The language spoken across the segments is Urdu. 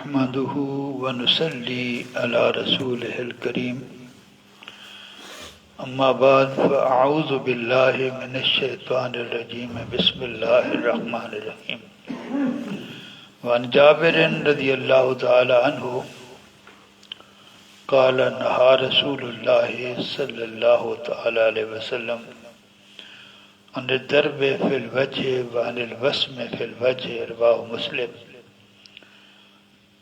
نحمده ونصلي على رسوله الكريم أما بعد فأعوذ بالله من الشيطان الرجيم بسم الله الرحمن الرحيم وعن جابر رضي الله تعالى عنه قال نهى رسول الله صلى الله تعالى عليه وسلم عن الضرب في الوجه وعن الوسم في الوجه رواه مسلم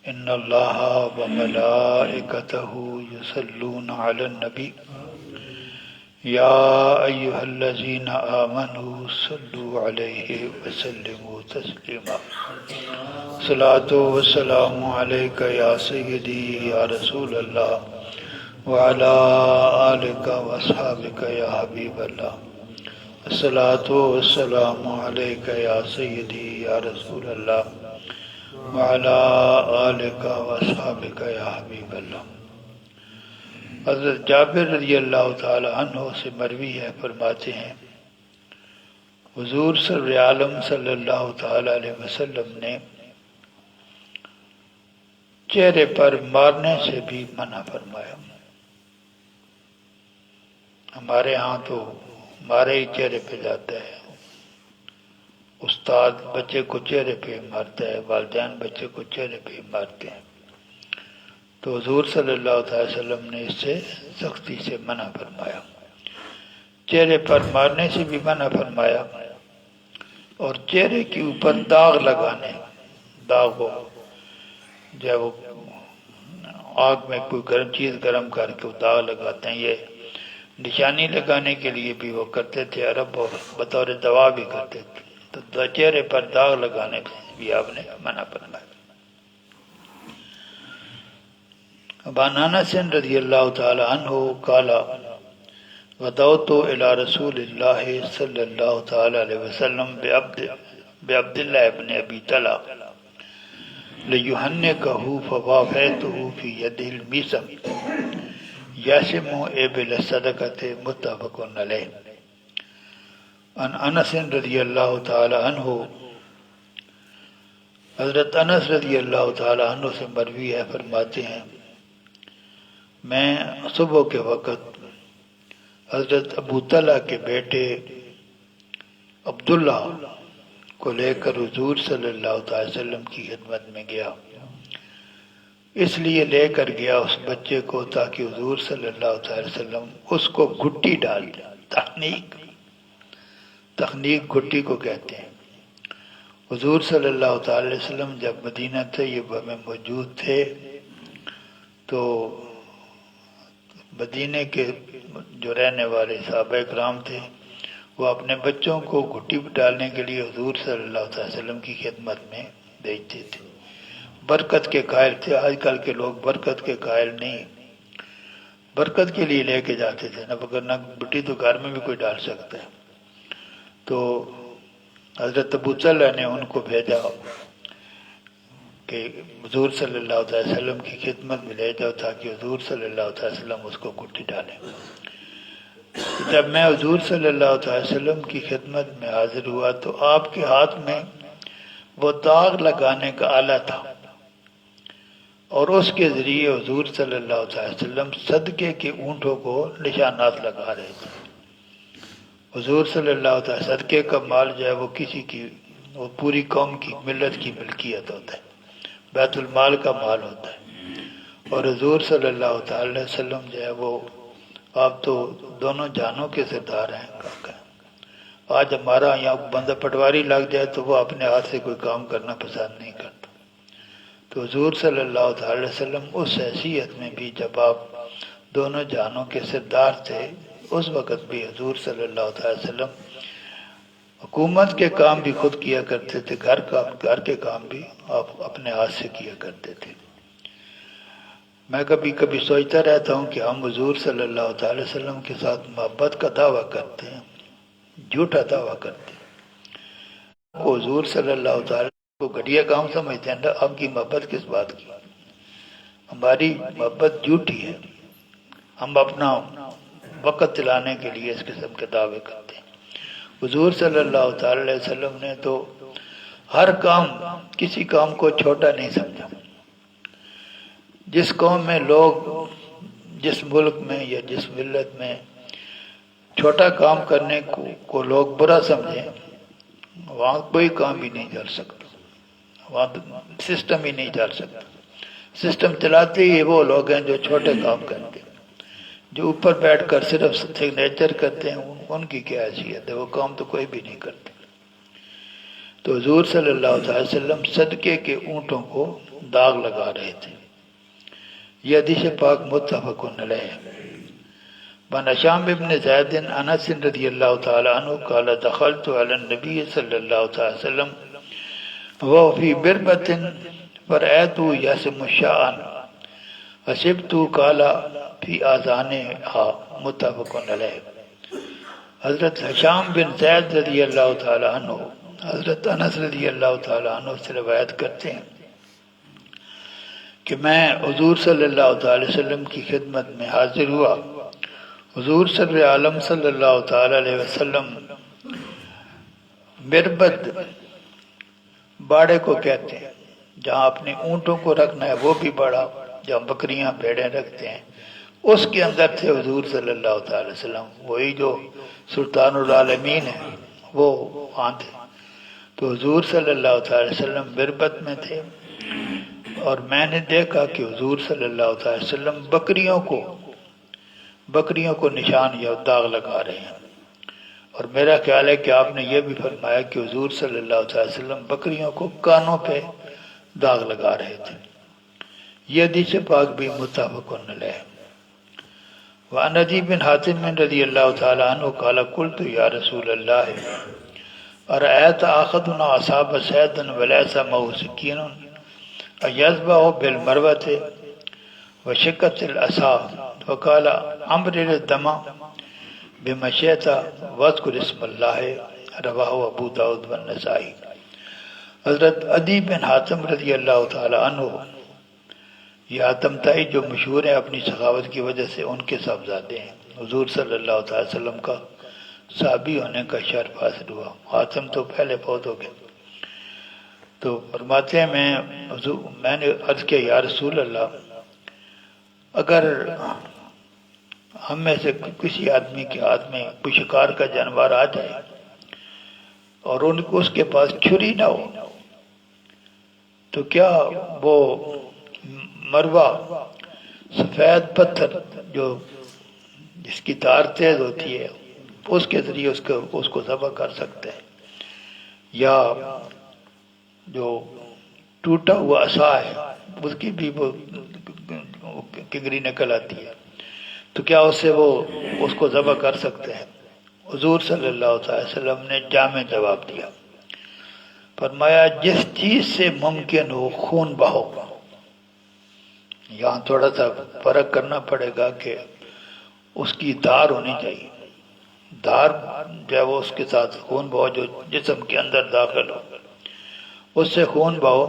ان اللہ وملائکتہ یصلون علی النبی یا ایہا الذین آمنوا صلوا علیہ وسلموا تسلیما صلاۃ والسلام علیک یا سیدی یا رسول اللہ وعلی آلک واصحابک یا حبیب اللہ الصلاۃ والسلام علیک یا سیدی یا رسول اللہ وعلی آلک واصحابک یا حبیب اللہ۔ حضرت جابر رضی اللہ تعالی عنہ سے مروی ہے، فرماتے ہیں حضور سرور عالم صلی اللہ تعالی علیہ وسلم نے چہرے پر مارنے سے بھی منع فرمایا۔ ہمارے ہاں تو مارے ہی چہرے پہ جاتا ہے، استاد بچے کو چہرے پہ مارتا ہے، والدین بچے کو چہرے پہ مارتے ہیں، تو حضور صلی اللہ علیہ وسلم نے اس سے سختی سے منع فرمایا۔ چہرے پر مارنے سے بھی منع فرمایا، اور چہرے کے اوپر داغ لگانے، داغ ہو جب وہ آگ میں کوئی گرم چیز گرم کر کے وہ داغ لگاتے ہیں، یہ نشانی لگانے کے لیے بھی وہ کرتے تھے عرب، اور بطور دوا بھی کرتے تھے، تو چہرے پر داغ لگانے سے بھی آپ نے منع فرمایا۔ عن انس رضی اللہ تعالی عنہ قال غدوت الى رسول اللہ صلی اللہ تعالی علیہ وسلم بعبد اللہ ابن ابی طلحہ لیحنکہ فوافیتہ فی یدہ المیسم یاسم ابل الصدقۃ متفق علیہ۔ عن انس رضی اللہ تعالی عنہ، حضرت انس رضی اللہ تعالی عنہ سے مروی ہے، فرماتے ہیں میں صبح کے وقت حضرت ابو طلحہ کے بیٹے عبداللہ کو لے کر حضور صلی اللہ علیہ وسلم کی خدمت میں گیا۔ اس لیے لے کر گیا اس بچے کو تاکہ حضور صلی اللہ علیہ وسلم اس کو گھٹی ڈال دیں۔ تخنیق گھٹی کو کہتے ہیں۔ حضور صلی اللہ علیہ وسلم جب مدینہ طیبہ میں موجود تھے تو مدینہ کے جو رہنے والے صحابہ کرام تھے وہ اپنے بچوں کو گھٹی ڈالنے کے لیے حضور صلی اللہ علیہ وسلم کی خدمت میں بھیجتے تھے۔ برکت کے قائل تھے۔ آج کل کے لوگ برکت کے قائل نہیں، برکت کے لیے لے کے جاتے تھے، نہ گھٹی تو گھر میں بھی کوئی ڈال سکتا ہے۔ تو حضرت ابو طلحہ نے ان کو بھیجا کہ حضور صلی اللہ علیہ وسلم کی خدمت میں لے جاؤ تاکہ حضور صلی اللہ علیہ وسلم اس کو گھٹی ڈالیں۔ جب میں حضور صلی اللہ علیہ وسلم کی خدمت میں حاضر ہوا تو آپ کے ہاتھ میں وہ داغ لگانے کا آلہ تھا، اور اس کے ذریعے حضور صلی اللہ علیہ وسلم صدقے کے اونٹوں کو نشانات لگا رہے تھے۔ حضور صلی اللہ علیہ وسلم صدقے کا مال جو ہے وہ کسی کی، وہ پوری قوم کی، ملت کی ملکیت ہوتا ہے، بیت المال کا مال ہوتا ہے، اور حضور صلی اللہ علیہ وسلم جو ہے وہ آپ تو دونوں جانوں کے سردار ہیں۔ آج ہمارا یہاں بندہ پٹواری لگ جائے تو وہ اپنے ہاتھ سے کوئی کام کرنا پسند نہیں کرتا، تو حضور صلی اللہ علیہ وسلم اس حیثیت میں بھی جب آپ دونوں جانوں کے سردار تھے، اس وقت بھی حضور صلی اللہ علیہ وسلم حکومت کے کام بھی خود کیا کرتے تھے، گھر کے کام بھی آپ اپنے ہاتھ سے کیا کرتے تھے۔ میں کبھی کبھی سوچتا رہتا ہوں کہ ہم حضور صلی اللہ علیہ وسلم کے ساتھ محبت کا دعویٰ کرتے ہیں، جھوٹا دعویٰ کرتے ہیں۔ وہ حضور صلی اللہ علیہ وسلم کو گھٹیا کام سمجھتے ہیں، آپ کی محبت کس بات کی؟ ہماری محبت جھوٹی ہے، ہم اپنا وقت چلانے کے لیے اس قسم کے دعوے کرتے ہیں۔ حضور صلی اللہ علیہ وسلم نے تو ہر کام، کسی کام کو چھوٹا نہیں سمجھا۔ جس قوم میں لوگ جس ملک میں یا جس ملت میں چھوٹا کام کرنے کو لوگ برا سمجھیں، وہاں کوئی کام ہی نہیں چل سکتا، وہاں سسٹم ہی نہیں چل سکتا۔ سسٹم چلاتے ہی وہ لوگ ہیں جو چھوٹے کام کرتے ہیں، جو اوپر بیٹھ کر صرف سگنیچر کرتے ہیں، ان کی کیا حیثیت ہے، وہ کام تو کوئی بھی نہیں کرتے۔ تو حضور صلی اللہ علیہ وسلم صدقے کے اونٹوں کو داغ لگا رہے تھے۔ یہ حدیث پاک متفق علیہ ہے۔ وعن هشام بن زید انس رضی اللہ تعالی عنہ قال دخلت علی النبی صلی اللہ علیہ وسلم وهو فی بربۃ فرأیته یسم الشاء حسبت قال فی آذانها متفق علیہ۔ حضرت حشام بن زید رضی اللہ تعالی عنہ حضرت انس رضی اللہ تعالی عنہ سے روایت کرتے ہیں کہ میں حضور صلی اللہ تعالی وسلم کی خدمت میں حاضر ہوا۔ حضور صلی عالم صلی اللہ تعالی علیہ وسلم مربد باڑے کو کہتے ہیں، جہاں اپنے اونٹوں کو رکھنا ہے وہ بھی باڑا، جہاں بکریاں بھیڑیں رکھتے ہیں، اس کے اندر تھے حضور صلی اللہ تعالی وسلم۔ وہی جو سلطان العالمین ہے وہ وہاں تھے۔ تو حضور صلی اللہ تعالی وسلم مربد میں تھے، اور میں نے دیکھا کہ حضور صلی اللہ تعالی وسلم بکریوں کو نشان یا داغ لگا رہے ہیں، اور میرا خیال ہے کہ آپ نے یہ بھی فرمایا کہ حضور صلی اللہ علیہ وسلم بکریوں کو کانوں پہ داغ لگا رہے تھے۔ یہ حدیث پاک بھی متفق علیہ ہے۔ وعن عدی بن حاتم رضی اللہ تعالی عنہ قال قلت یا رسول اللہ ارأیت آخذنا اصحاب سید ولیس معه سکین ایذبح بالمروۃ وشقۃ العصا وقال امرر الدم بما شئت واذکر اسم اللہ، رواہ ابو داؤد والنسائی۔ حضرت عدی بن حاتم رضی اللہ تعالی عنہ، یہ حاتم تائی جو مشہور ہیں اپنی سخاوت کی وجہ سے، ان کے صاحبزادے ہیں۔ حضور صلی اللہ علیہ وسلم کا صحابی ہونے کا شرف حاصل ہوا۔ حاتم تو پہلے فوت ہو گئے۔ تو فرماتے ہیں میں نے عرض کیا یا رسول اللہ، اگر ہم میں سے کسی آدمی کے ہاتھ میں کوئی شکار کا جانور آ جائے اور اس کے پاس چھری نہ ہو، تو کیا وہ مروا سفید پتھر جو جس کی تار تیز ہوتی ہے اس کے ذریعے اس کو ذبح کر سکتے ہیں، یا جو ٹوٹا ہوا عصا ہے اس کی بھی وہ کنگری نکل آتی ہے، تو کیا اس سے وہ اس کو ذبح کر سکتے ہیں؟ حضور صلی اللہ علیہ وسلم نے جامع جواب دیا، فرمایا جس چیز سے ممکن ہو خون بہو۔ یہاں تھوڑا سا فرق کرنا پڑے گا کہ اس کی دھار ہونی چاہیے، دھار جو ہے وہ اس کے ساتھ خون بہو جو جسم کے اندر داخل ہو، اس سے خون بہو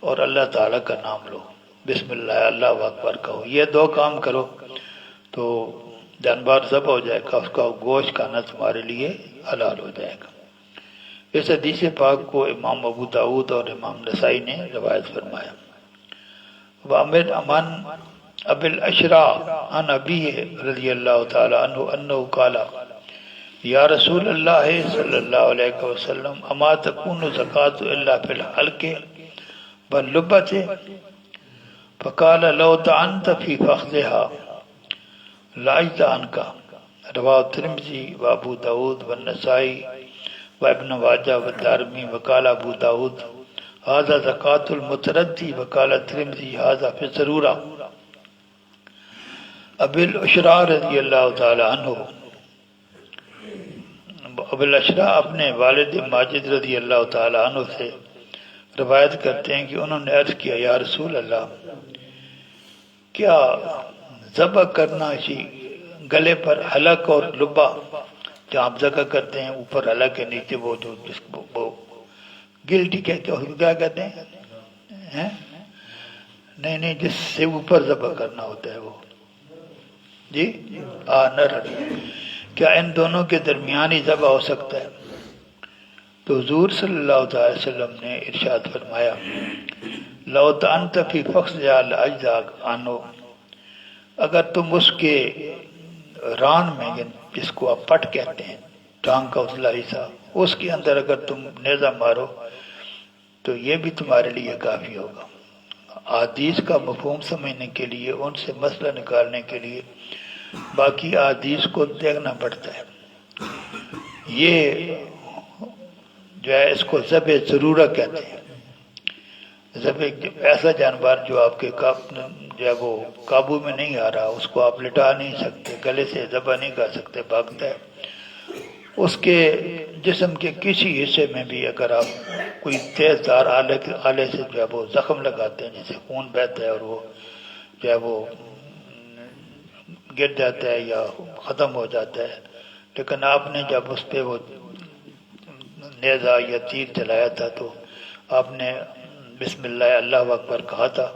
اور اللہ تعالیٰ کا نام لو، بسم اللہ اللہ اکبر کہو۔ یہ دو کام کرو تو جانور ذبح ہو جائے گا، اس کا گوشت کھانا تمہارے لیے حلال ہو جائے گا۔ اس حدیث پاک کو امام ابو داؤد اور امام نسائی نے روایت فرمایا۔ وعن ابی الاشرا عن ابیہ رضی اللہ تعالی عنہ انہ قال یا رسول اللہ صلی اللہ علیہ وسلم اما تکون زکاة الا فی الحلق واللبۃ فقال لو طعنت فی فخذها لاجزا عنك، رواہ ترمذی وابو داود والنسائی وابن ماجہ والدارمی۔ وقال ابو داود هذا زکاة المتردی، وقال ترمذی هذا فی الضرورہ۔ ابی الاشرا رضی اللہ تعالی عنہ، ابو الاشرا اپنے والد ماجد رضی اللہ تعالی عنہ سے روایت کرتے ہیں کہ انہوں نے عرض کیا یا رسول اللہ، کیا ذبح کرنا اسی گلے پر حلق اور لبا، جہاں آپ ذبح کرتے ہیں اوپر حلق کے نیچے وہ جو جس کو وہ گلٹی کہتے ہیں، کیا کہتے ہیں؟ نہیں جس سے اوپر ذبح کرنا ہوتا ہے وہ جی نر، کیا ان دونوں کے درمیان ہی ذبح ہو سکتا ہے؟ تو حضور صلی اللہ علیہ وسلم نے ارشاد فرمایا لو تأنت فی فخذ جال اجزا آنو، اگر تم اس کے ران میں، جس کو آپ پٹ کہتے ہیں، ٹانگ کا اتلا حصہ، اس کے اندر اگر تم نیزہ مارو تو یہ بھی تمہارے لیے کافی ہوگا۔ احادیث کا مفہوم سمجھنے کے لیے، ان سے مسئلہ نکالنے کے لیے باقی احادیث کو دیکھنا پڑتا ہے۔ یہ جو ہے اس کو ذبح ضرورہ کہتے ہیں۔ ذبح ایسا جانور جو آپ کے جو ہے وہ قابو میں نہیں آ رہا، اس کو آپ لٹا نہیں سکتے، گلے سے ذبح نہیں کر سکتے، بھاگتا ہے، اس کے جسم کے کسی حصے میں بھی اگر آپ کوئی تیز دھار آلے سے جو ہے وہ زخم لگاتے ہیں، جس سے خون بہتا ہے اور وہ جو ہے وہ گر جاتا ہے یا ختم ہو جاتا ہے، لیکن آپ نے جب اس پہ وہ نیزہ یا تیر چلایا تھا تو آپ نے بسم اللہ اللہ اکبر کہا تھا،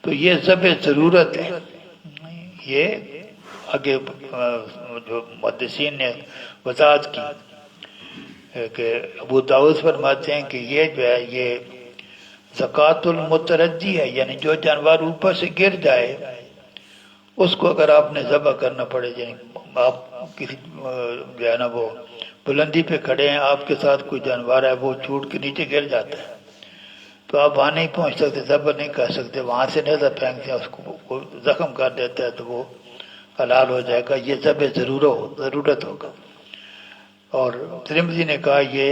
تو یہ ذبح ضرورت ہے۔ یہ آگے جو محدثین نے وضاحت کی کہ ابو داؤد فرماتے ہیں کہ یہ جو ہے یہ زکوٰۃ المتردی ہے، یعنی جو جانور اوپر سے گر جائے اس کو اگر آپ نے ذبح کرنا پڑے، یعنی آپ کسی جو ہے نا وہ بلندی پہ کھڑے ہیں، آپ کے ساتھ کوئی جانور ہے، وہ چھوٹ کے نیچے گر جاتا ہے تو آپ وہاں نہیں پہنچ سکتے، ذبح نہیں کر سکتے، وہاں سے نیزہ پھینکتے ہیں، اس کو زخم کر دیتا ہے تو وہ حلال ہو جائے گا، یہ ذبح ضرورت ہوگا۔ اور ترمذی نے کہا یہ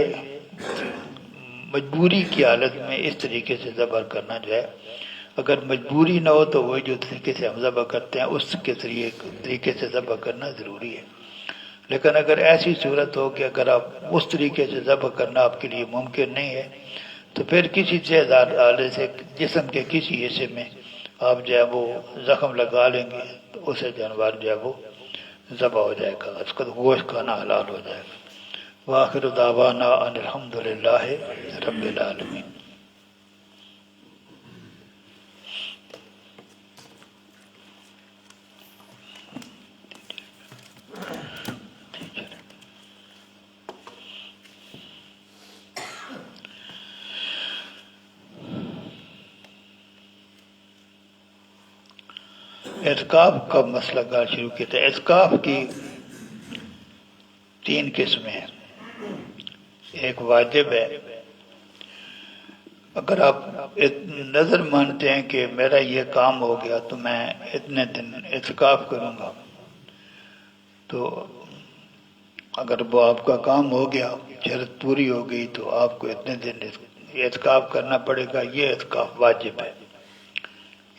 مجبوری کی حالت میں اس طریقے سے ذبح کرنا جو ہے، اگر مجبوری نہ ہو تو وہی جو طریقے سے ہم ذبح کرتے ہیں اس کے طریقے سے ذبح کرنا ضروری ہے۔ لیکن اگر ایسی صورت ہو کہ اگر آپ اس طریقے سے ذبح کرنا آپ کے لیے ممکن نہیں ہے تو پھر کسی تیز آلے سے جسم کے کسی حصے میں آپ جو ہے وہ زخم لگا لیں گے تو اسے جانور جو ہے وہ ذبح ہو جائے گا، اس کا گوشت کھانا حلال ہو جائے گا۔ وآخر دعوانا ان الحمد للہ رب العالمین۔ اعتکاف کا مسئلہ کا شروع کیا تھا۔ اعتکاف کی 3 قسمیں ہیں۔ ایک واجب ہے، اگر آپ نظر مانتے ہیں کہ میرا یہ کام ہو گیا تو میں اتنے دن اعتکاف کروں گا، تو اگر وہ آپ کا کام ہو گیا، شرط پوری ہو گئی تو آپ کو اتنے دن اعتکاف کرنا پڑے گا، یہ اعتکاف واجب ہے۔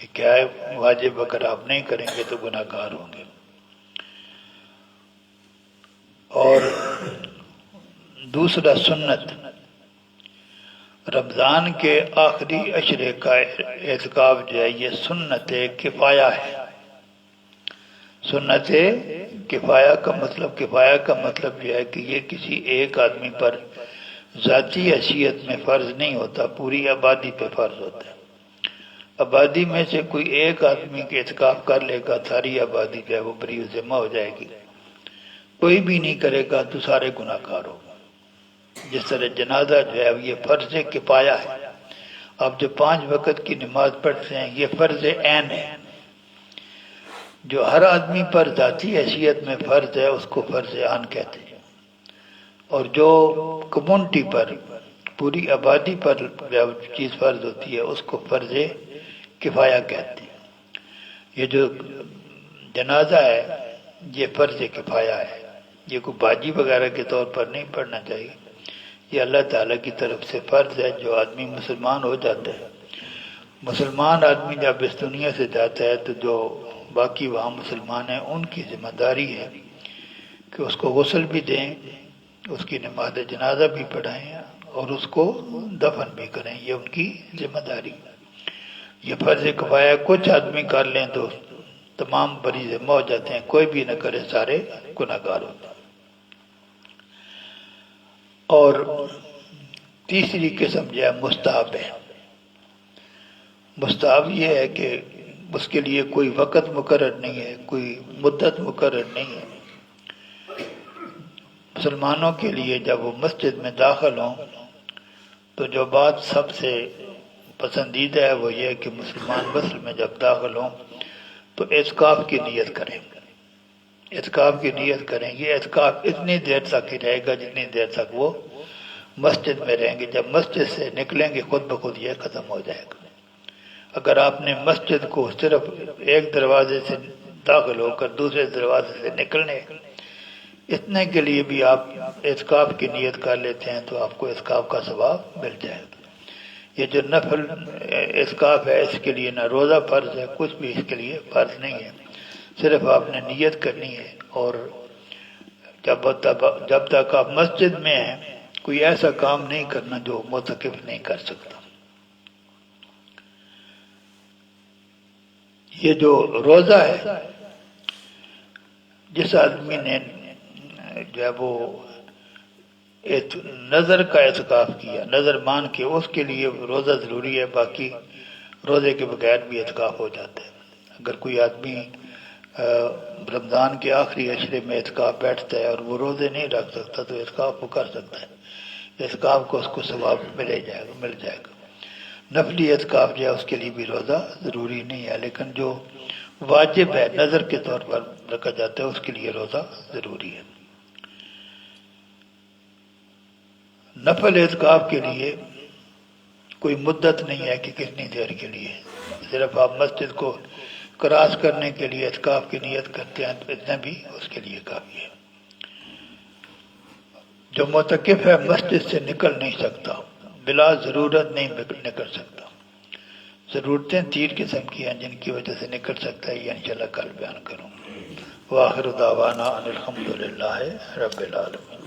یہ کیا ہے واجب؟ اگر آپ نہیں کریں گے تو گناہ گار ہوں گے۔ اور دوسرا سنت، رمضان کے آخری عشرے کا اعتکاف جو ہے یہ سنت کفایہ ہے۔ سنت کفایہ کا مطلب یہ ہے کہ یہ کسی ایک آدمی پر ذاتی حیثیت میں فرض نہیں ہوتا، پوری آبادی پہ فرض ہوتا ہے۔ آبادی میں سے کوئی ایک آدمی کے اعتکاف کر لے گا، ساری آبادی جو ہے وہ بری ذمہ ہو جائے گی۔ کوئی بھی نہیں کرے گا تو سارے گناہ گار ہوں گے۔ جس طرح جنازہ جو ہے یہ فرض کفایہ ہے۔ آپ جو 5 وقت کی نماز پڑھتے ہیں یہ فرض عین ہے، جو ہر آدمی پر ذاتی حیثیت میں فرض ہے اس کو فرض عین کہتے ہیں، اور جو کمیونٹی پر، پوری آبادی پر چیز فرض ہوتی ہے اس کو فرض کفایہ کہتے ہیں۔ یہ جو جنازہ ہے یہ فرض کفایہ ہے، یہ کوئی باجی وغیرہ کے طور پر نہیں پڑھنا چاہیے، یہ اللہ تعالیٰ کی طرف سے فرض ہے۔ جو آدمی مسلمان ہو جاتا ہے، مسلمان آدمی جب اس دنیا سے جاتا ہے تو جو باقی وہاں مسلمان ہیں ان کی ذمہ داری ہے کہ اس کو غسل بھی دیں، اس کی نماز جنازہ بھی پڑھائیں اور اس کو دفن بھی کریں، یہ ان کی ذمہ داری ہے۔ یہ فرض کفایہ کچھ آدمی کر لیں تو تمام بری ذمہ ہو جاتے ہیں، کوئی بھی نہ کرے سارے گناہ گار ہوتے ہیں۔ اور تیسری قسم جو ہے مستحب ہے۔ مستحب یہ ہے کہ اس کے لیے کوئی وقت مقرر نہیں ہے، کوئی مدت مقرر نہیں ہے۔ مسلمانوں کے لیے جب وہ مسجد میں داخل ہوں تو جو بات سب سے پسندیدہ ہے وہ یہ ہے کہ مسلمان مسجد میں جب داخل ہوں تو اعتکاف کی نیت کریں، اعتکاف کی نیت کریں گے۔ اعتکاف اتنی دیر تک ہی رہے گا جتنی دیر تک وہ مسجد میں رہیں گے، جب مسجد سے نکلیں گے خود بخود یہ ختم ہو جائے گا۔ اگر آپ نے مسجد کو صرف ایک دروازے سے داخل ہو کر دوسرے دروازے سے نکلنے اتنے کے لیے بھی آپ اعتکاف کی نیت کر لیتے ہیں تو آپ کو اعتکاف کا ثواب مل جائے گا۔ یہ جو نفل اعتکاف ہے اس کے لیے نہ روزہ فرض ہے، کچھ بھی اس کے لیے فرض نہیں ہے، صرف آپ نے نیت کرنی ہے۔ اور جب تک آپ مسجد میں ہیں کوئی ایسا کام نہیں کرنا جو معتکف نہیں کر سکتا۔ یہ جو روزہ ہے، جس آدمی نے جو ہے وہ نظر کا اعتکاف کیا، نظر مان کے، اس کے لیے روزہ ضروری ہے، باقی روزے کے بغیر بھی اعتکاف ہو جاتا ہے۔ اگر کوئی آدمی رمضان کے آخری عشرے میں اعتکاف بیٹھتا ہے اور وہ روزے نہیں رکھ سکتا تو اعتکاف وہ کر سکتا ہے، اعتکاف کو اس کو ثواب مل جائے گا۔ نفلی اعتکاف جو ہے اس کے لیے بھی روزہ ضروری نہیں ہے، لیکن جو واجب ہے نظر کے طور پر رکھا جاتا ہے اس کے لیے روزہ ضروری ہے۔ نفل اعتکاف کے لیے کوئی مدت نہیں ہے کہ کتنی دیر کے لیے، صرف آپ مسجد کو کراس کرنے کے لیے اعتکاف کی نیت کرتے ہیں تو اتنا بھی اس کے لیے کافی ہے۔ جو معتکف ہے مسجد سے نکل نہیں سکتا، بلا ضرورت نہیں نکل سکتا، ضرورتیں 3 قسم کی ہیں جن کی وجہ سے نکل سکتا ہے، یہ انشاءاللہ کل بیان کروں۔ وآخر دعوانا ان الحمدللہ رب العالمین۔